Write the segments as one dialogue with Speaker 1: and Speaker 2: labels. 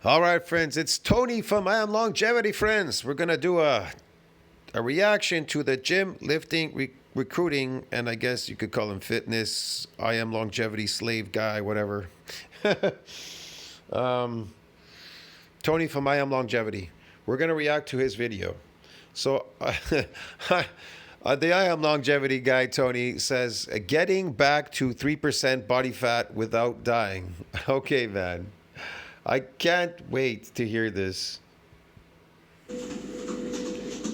Speaker 1: All right, friends, it's Tony from I Am Longevity, friends. We're going to do a reaction to the gym lifting recruiting, and I guess you could call him fitness, I Am Longevity slave guy, whatever. um, Tony from I Am Longevity. We're going to react to his video. So, the I Am Longevity guy, Tony, says, getting back to 3% body fat without dying. Okay, man. I can't wait to hear this.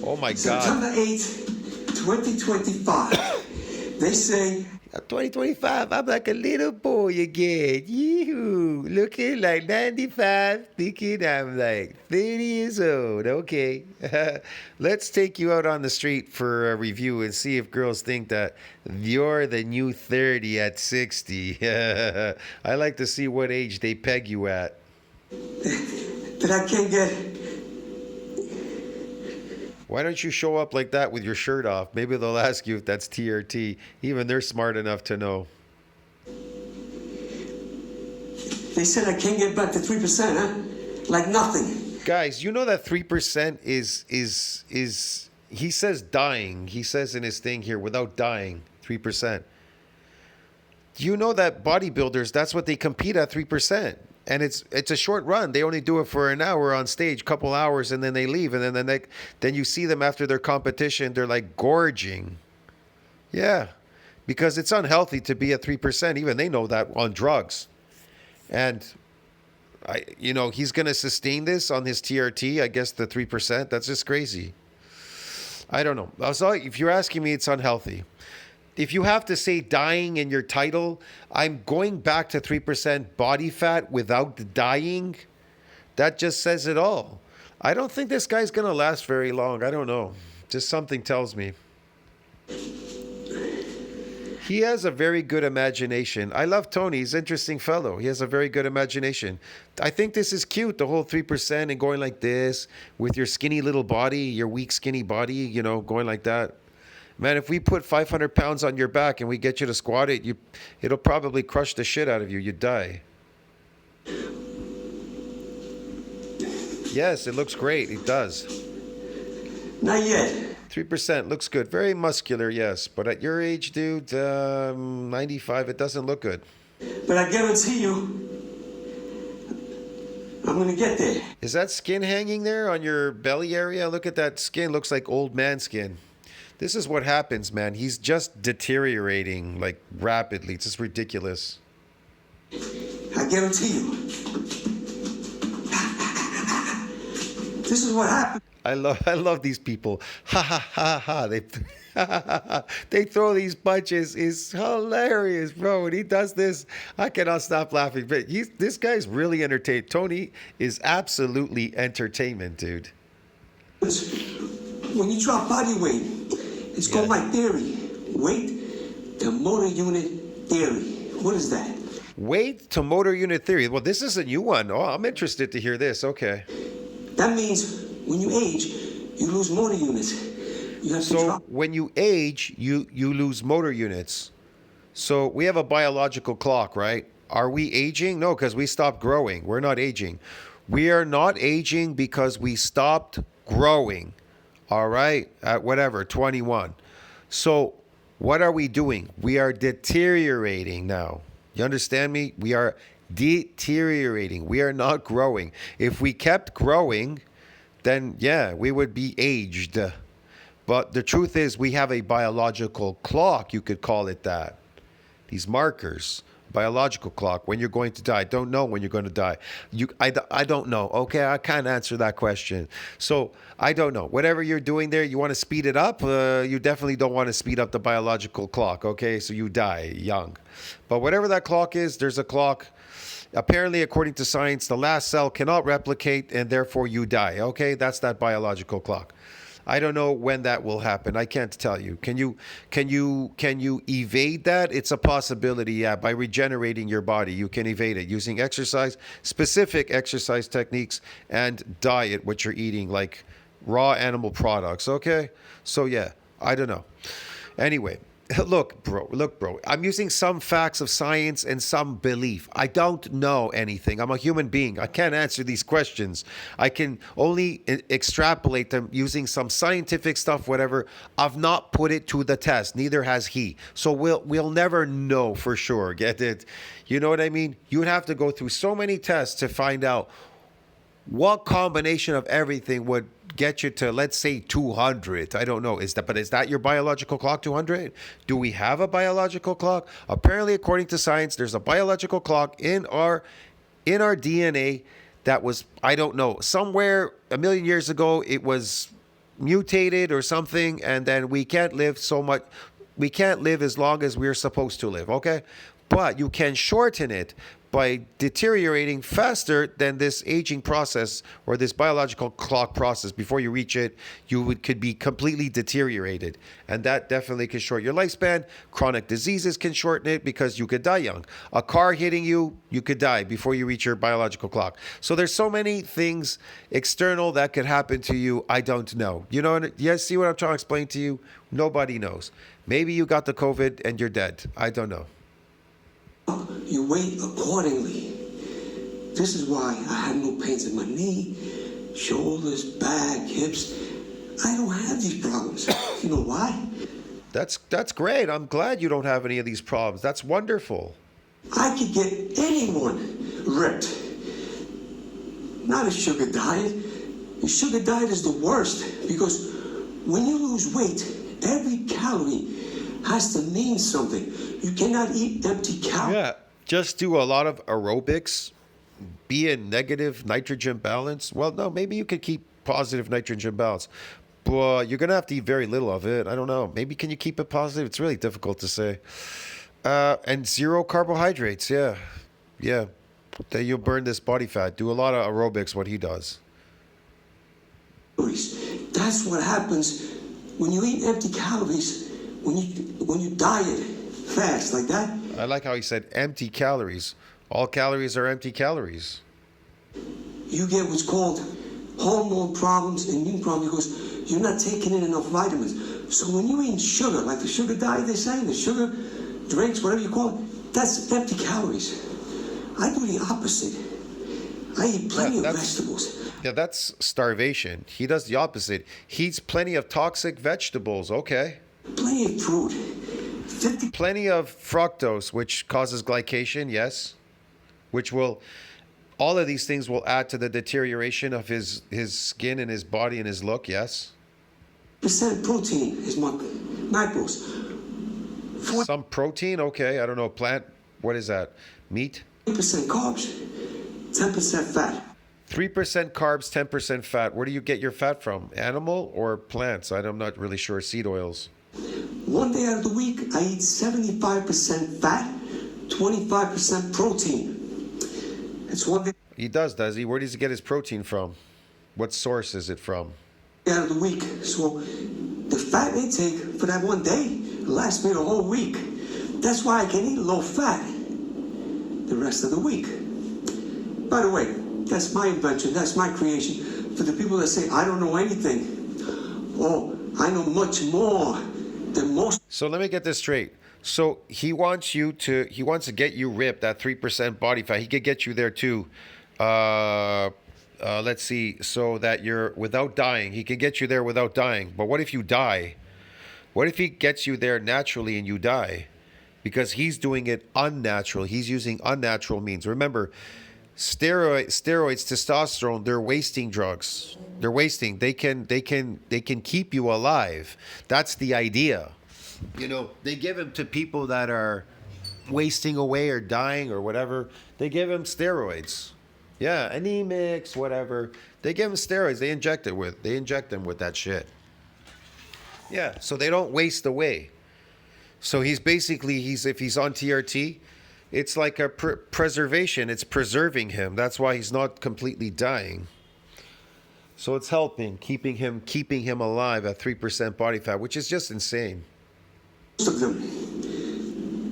Speaker 1: Oh my God.
Speaker 2: September 8th, 2025. They say
Speaker 1: 2025, I'm like a little boy again. Yoo-hoo. Looking like 95, thinking I'm like 30 years old. Okay. Let's take you out on the street for a review and see if girls think that you're the new 30 at 60. I like to see what age they peg you at.
Speaker 2: that I can't get.
Speaker 1: Why don't you show up like that with your shirt off? Maybe they'll ask you if that's TRT. Even they're smart enough to know.
Speaker 2: They said I can't get back to 3%, huh? Like nothing.
Speaker 1: Guys, you know that 3% is he says dying. He says in his thing here, without dying, 3%. You know that bodybuilders, that's what they compete at, 3%. And it's a short run. They only do it for an hour on stage, couple hours, and then they leave. And then you see them after their competition, they're like gorging. Yeah, because it's unhealthy to be at 3%. Even they know that on drugs. And he's gonna sustain this on his TRT. I guess the 3%. That's just crazy. I don't know. So if you're asking me, it's unhealthy. If you have to say dying in your title, I'm going back to 3% body fat without dying. That just says it all. I don't think this guy's going to last very long. I don't know. Just something tells me. He has a very good imagination. I love Tony. He's an interesting fellow. He has a very good imagination. I think this is cute, the whole 3% and going like this with your skinny little body, your weak, skinny body, going like that. Man, if we put 500 pounds on your back and we get you to squat it, it'll probably crush the shit out of you. You'd die. Yes, it looks great. It does.
Speaker 2: Not yet.
Speaker 1: 3% looks good. Very muscular, yes. But at your age, dude, 95, it doesn't look good.
Speaker 2: But I guarantee you, I'm going to get there.
Speaker 1: Is that skin hanging there on your belly area? Look at that skin. Looks like old man skin. This is what happens, man. He's just deteriorating, like, rapidly. It's just ridiculous.
Speaker 2: I guarantee you. This is what happened.
Speaker 1: I love these people. Ha ha ha ha. They throw these punches. It's hilarious, bro. When he does this, I cannot stop laughing. But this guy's really entertained. Tony is absolutely entertainment, dude.
Speaker 2: When you drop body weight, it's called my theory. Weight to motor unit theory. What is that?
Speaker 1: Weight to motor unit theory. Well, this is a new one. Oh, I'm interested to hear this. Okay.
Speaker 2: That means when you age, you lose motor units. You have to drop.
Speaker 1: When you age, you lose motor units. So we have a biological clock, right? Are we aging? No, because we stopped growing. We're not aging. We are not aging because we stopped growing. All right, at whatever, 21. So what are we doing? We are deteriorating now. You understand me? We are deteriorating. We are not growing. If we kept growing, then yeah, we would be aged. But the truth is we have a biological clock, you could call it that. These markers. Biological clock, when you're going to die. Don't know when you're going to die. I don't know. Okay, I can't answer that question. So I don't know. Whatever you're doing there, you want to speed it up. You definitely don't want to speed up the biological clock. Okay, so you die young. But whatever that clock is, there's a clock. Apparently, according to science, the last cell cannot replicate, and therefore you die. Okay, that's that biological clock. I don't know when that will happen. I can't tell you. Can you evade that? It's a possibility, yeah. By regenerating your body, you can evade it using exercise, specific exercise techniques, and diet, what you're eating, like raw animal products, okay? So yeah, I don't know. Anyway, Look, bro. I'm using some facts of science and some belief. I don't know anything. I'm a human being. I can't answer these questions. I can only extrapolate them using some scientific stuff, whatever. I've not put it to the test. Neither has he. So we'll never know for sure. Get it? You know what I mean? You would have to go through so many tests to find out what combination of everything would get you to, let's say, 200? I don't know. Is that your biological clock, 200? Do we have a biological clock? Apparently, according to science, there's a biological clock in our DNA that was, I don't know, somewhere a million years ago it was mutated or something, and then we can't live as long as we're supposed to live, okay? But you can shorten it by deteriorating faster than this aging process or this biological clock process. Before you reach it, could be completely deteriorated, and that definitely can shorten your lifespan. Chronic diseases can shorten it because you could die young. A car hitting you, you could die before you reach your biological clock. So there's so many things external that could happen to you. I don't know. You see what I'm trying to explain to you? Nobody knows. Maybe you got the COVID and you're dead. I don't know.
Speaker 2: You wait accordingly. This is why I have no pains in my knee, shoulders, back, hips. I don't have these problems. You know why?
Speaker 1: That's great. I'm glad you don't have any of these problems. That's wonderful.
Speaker 2: I could get anyone ripped. Not a sugar diet. The sugar diet is the worst because when you lose weight, every calorie has to mean something. You cannot eat empty calories.
Speaker 1: Yeah, just do a lot of aerobics, be in negative nitrogen balance. Well, no, maybe you could keep positive nitrogen balance, but you're going to have to eat very little of it. I don't know. Maybe can you keep it positive? It's really difficult to say. And zero carbohydrates. Yeah. Then you'll burn this body fat. Do a lot of aerobics, what he does.
Speaker 2: That's what happens when you eat empty calories, when you diet fast like that.
Speaker 1: I like how he said empty calories. All calories are empty calories.
Speaker 2: You get what's called hormone problems and immune problems because you're not taking in enough vitamins. So when you eat sugar, like the sugar diet they say, the sugar drinks, whatever you call it, that's empty calories. I do the opposite. I eat plenty of vegetables.
Speaker 1: Yeah, that's starvation. He does the opposite. He eats plenty of toxic vegetables. Okay.
Speaker 2: Plenty of fruit.
Speaker 1: Plenty of fructose, which causes glycation, yes. All of these things will add to the deterioration of his skin and his body and his look, yes.
Speaker 2: Percent protein is my macros.
Speaker 1: Some protein, okay. I don't know, plant, what is that? Meat?
Speaker 2: 3% carbs, 10% fat.
Speaker 1: 3% carbs, 10% fat. Where do you get your fat from? Animal or plants? I'm not really sure. Seed oils.
Speaker 2: One day out of the week, I eat 75% fat, 25% protein. It's one day.
Speaker 1: He does he? Where does he get his protein from? What source is it from?
Speaker 2: Out of the week. So the fat intake for that one day lasts me the whole week. That's why I can eat low fat the rest of the week. By the way, that's my invention. That's my creation. For the people that say, I don't know anything. Oh, I know much more than most.
Speaker 1: So let me get this straight. So he wants to get you ripped at 3% body fat. He could get you there too. Let's see. So that you're without dying. He can get you there without dying. But what if you die? What if he gets you there naturally and you die? Because he's doing it unnatural. He's using unnatural means. Remember, steroids, testosterone, they're wasting drugs. They're wasting. They can keep you alive. That's the idea. They give them to people that are wasting away or dying or whatever. They give them steroids. Yeah, anemics, whatever. They give them steroids. They inject them with that shit. Yeah, so they don't waste away. So if he's on TRT, it's like a preservation. It's preserving him. That's why he's not completely dying. So it's helping, keeping him alive at 3% body fat, which is just insane.
Speaker 2: Most of them,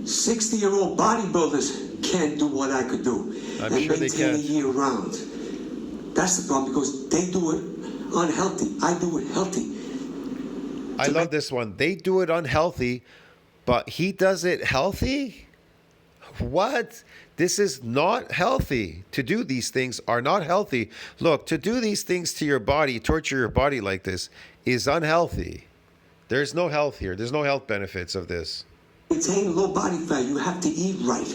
Speaker 2: 60-year-old bodybuilders can't do what I could do.
Speaker 1: I'm sure they can.
Speaker 2: Maintain it year round. That's the problem because they do it unhealthy. I do it healthy.
Speaker 1: I love this one. They do it unhealthy, but he does it healthy? What? This is not healthy. To do these things are not healthy. Look, to do these things to your body, torture your body like this, is unhealthy. There's no health here. There's no health benefits of this.
Speaker 2: Maintain low body fat, you have to eat right.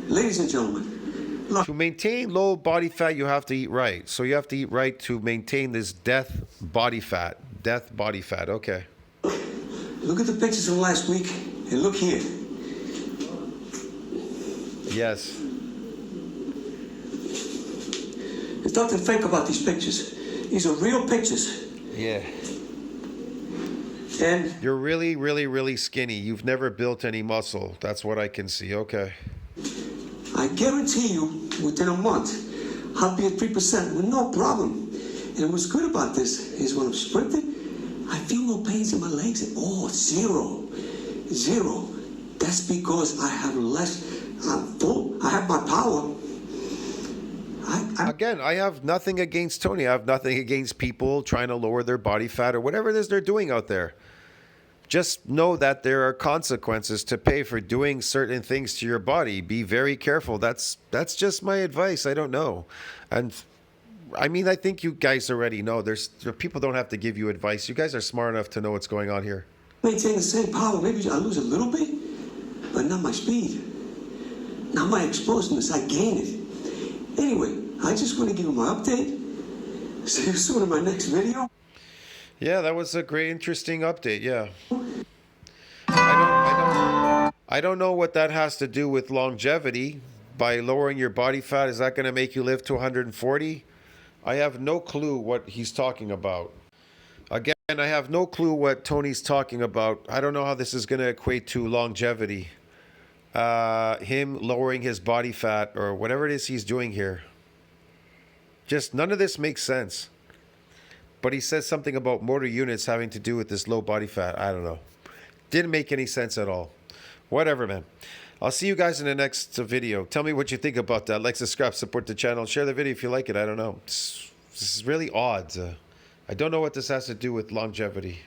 Speaker 2: Ladies and gentlemen, look,
Speaker 1: To maintain low body fat, you have to eat right. So you have to eat right to maintain this death body fat. Death body fat. Okay.
Speaker 2: look at the pictures from last week and look here.
Speaker 1: Yes.
Speaker 2: There's nothing fake about these pictures. These are real pictures.
Speaker 1: Yeah.
Speaker 2: And
Speaker 1: You're really, really, really skinny. You've never built any muscle. That's what I can see. Okay.
Speaker 2: I guarantee you, within a month, I'll be at 3% with no problem. And what's good about this is when I'm sprinting, I feel no pains in my legs at all. Zero. Zero. That's because I have less, I'm full. I have my power.
Speaker 1: Again, I have nothing against Tony. I have nothing against people trying to lower their body fat or whatever it is they're doing out there. Just know that there are consequences to pay for doing certain things to your body. Be very careful. That's just my advice. I don't know. And I mean, I think you guys already know. People don't have to give you advice. You guys are smart enough to know what's going on here.
Speaker 2: Maintain the same power. Maybe I lose a little bit, but not my speed. Not my explosiveness. I gain it. Anyway, I just want to give you my update. See you soon in my next video.
Speaker 1: Yeah, that was a great, interesting update. Yeah. I don't know what that has to do with longevity. By lowering your body fat, is that going to make you live to 140? I have no clue what he's talking about. Again, I have no clue what Tony's talking about. I don't know how this is going to equate to longevity. Him lowering his body fat or whatever it is he's doing here. Just none of this makes sense. But he says something about motor units having to do with this low body fat. I don't know. Didn't make any sense at all. Whatever, man. I'll see you guys in the next video. Tell me what you think about that. Like, subscribe, support the channel. Share the video if you like it. I don't know. This is really odd. I don't know what this has to do with longevity.